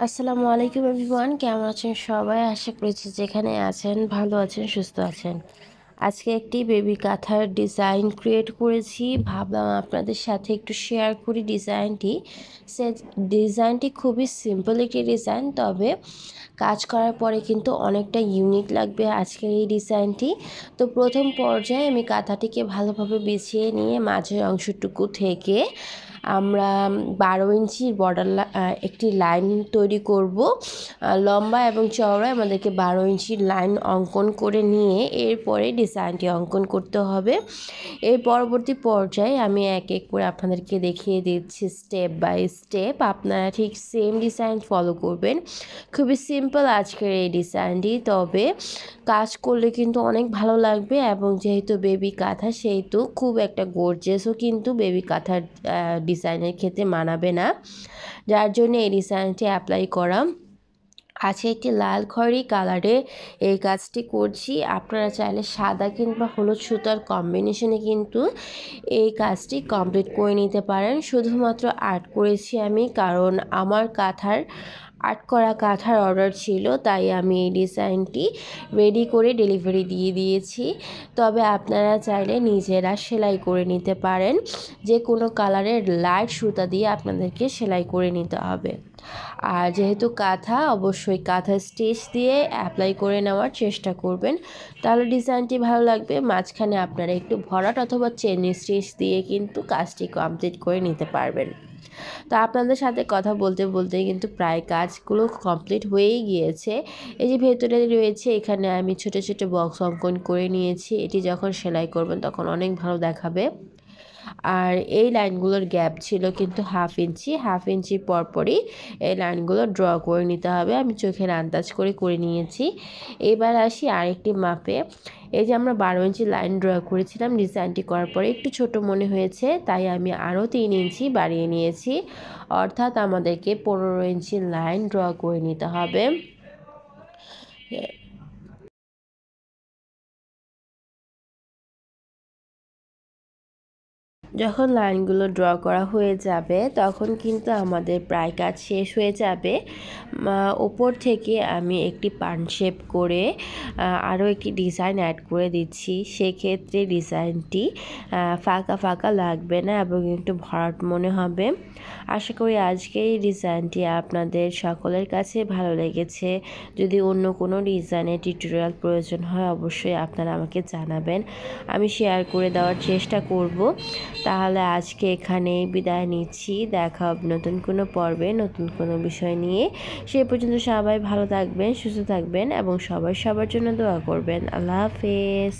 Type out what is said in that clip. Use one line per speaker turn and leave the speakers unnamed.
আসসালামু আলাইকুম এভরিওয়ান, কেমন আছেন সবাই? আশা করছি যেখানে আছেন ভালো আছেন, সুস্থ আছেন। আজকে একটি বেবি কাঁথার ডিজাইন ক্রিয়েট করেছি, ভাবলাম আপনাদের সাথে একটু শেয়ার করি ডিজাইনটি। সে ডিজাইনটি খুবই সিম্পল একটি ডিজাইন, তবে কাজ করার পরে কিন্তু অনেকটা ইউনিক লাগবে আজকের এই ডিজাইনটি। তো প্রথম পর্যায়ে আমি কাঁথাটিকে ভালোভাবে বিছিয়ে নিয়ে মাঝের অংশটুকু থেকে আমরা 12 ইঞ্চির বর্ডার একটি লাইন তৈরি করব। লম্বা এবং চওড়ায় আমাদেরকে 12 ইঞ্চির লাইন অঙ্কন করে নিয়ে এরপরে ডিজাইনটি অঙ্কন করতে হবে। এর পরবর্তী পর্যায়ে আমি এক এক করে আপনাদেরকে দেখিয়ে দিচ্ছি স্টেপ বাই স্টেপ। আপনারা ঠিক সেম ডিজাইন ফলো করবেন। খুবই সিম্পল আজকের এই ডিজাইনটি, তবে কাজ করলে কিন্তু অনেক ভালো লাগবে। এবং যেহেতু বেবি কাঁথা, সেহেতু খুব একটা গর্জিয়াসও কিন্তু বেবি কাঁথার ডিজাইনের ক্ষেত্রে মানাবে না, যার জন্য এই ডিজাইনটি অ্যাপ্লাই করা। আছে একটি লাল খয়েরি কালারে এই কাজটি করছি। আপনারা চাইলে সাদা কিংবা হলুদ সুতার কম্বিনেশনে কিন্তু এই কাজটি কমপ্লিট করে নিতে পারেন। শুধুমাত্র আর্ট করেছি আমি, কারণ আমার আর্ট করা কাঁথার অর্ডার ছিল, তাই আমি এই ডিজাইনটি রেডি করে ডেলিভারি দিয়ে দিয়েছি। তবে আপনারা চাইলে নিজেরা সেলাই করে নিতে পারেন। যে কোনো কালারের লাইট সুতা দিয়ে আপনাদেরকে সেলাই করে নিতে হবে। আর যেহেতু কাঁথা, অবশ্যই কাঁথা স্টিচ দিয়ে অ্যাপ্লাই করে নেওয়ার চেষ্টা করবেন, তাহলে ডিজাইনটি ভালো লাগবে। মাঝখানে আপনারা একটু ভরাট অথবা চেন স্টিচ দিয়ে কিন্তু কাজটি কমপ্লিট করে নিতে পারবেন। তো আপনাদের সাথে কথা বলতে বলতে কিন্তু প্রায় কাজগুলো কমপ্লিট হয়েই গিয়েছে। এই যে ভেতরে রয়েছে, এখানে আমি ছোট ছোট বক্স অঙ্কন করে নিয়েছি। এটি যখন সেলাই করবেন তখন অনেক ভালো দেখাবে। আর এই লাইনগুলোর গ্যাপ ছিল কিন্তু হাফ ইঞ্চি পরপরই এই লাইনগুলো ড্র করে নিতে হবে। আমি চোখের আন্দাজ করে নিয়েছি। এবার আসি আরেকটি মাপে। এই যে আমরা 12 ইঞ্চি লাইন ড্র করেছিলাম, ডিজাইনটি করার পরে একটু ছোট মনে হয়েছে, তাই আমি আরও 3 ইঞ্চি বাড়িয়ে নিয়েছি। অর্থাৎ আমাদেরকে 15 ইঞ্চি লাইন ড্র করে নিতে হবে। যখন লাইনগুলো ড্র করা হয়ে যাবে তখন কিন্তু আমাদের প্রায় কাজ শেষ হয়ে যাবে। ওপর থেকে আমি একটি পান শেপ করে আরও একটি ডিজাইন অ্যাড করে দিচ্ছি। সেক্ষেত্রে ডিজাইনটি ফাঁকা ফাঁকা লাগবে না এবং একটু ভরাট মনে হবে। আশা করি আজকের এই ডিজাইনটি আপনাদের সকলের কাছে ভালো লেগেছে। যদি অন্য কোনো ডিজাইনের টিউটোরিয়াল প্রয়োজন হয়, অবশ্যই আপনারা আমাকে জানাবেন, আমি শেয়ার করে দেওয়ার চেষ্টা করব। তাহলে আজকে এখানেই বিদায় নিচ্ছি। দেখা হবে নতুন কোনো পর্বে, নতুন কোনো বিষয় নিয়ে। সে পর্যন্ত সবাই ভালো থাকবেন, সুস্থ থাকবেন এবং সবাই সবার জন্য দোয়া করবেন। আল্লাহ হাফেজ।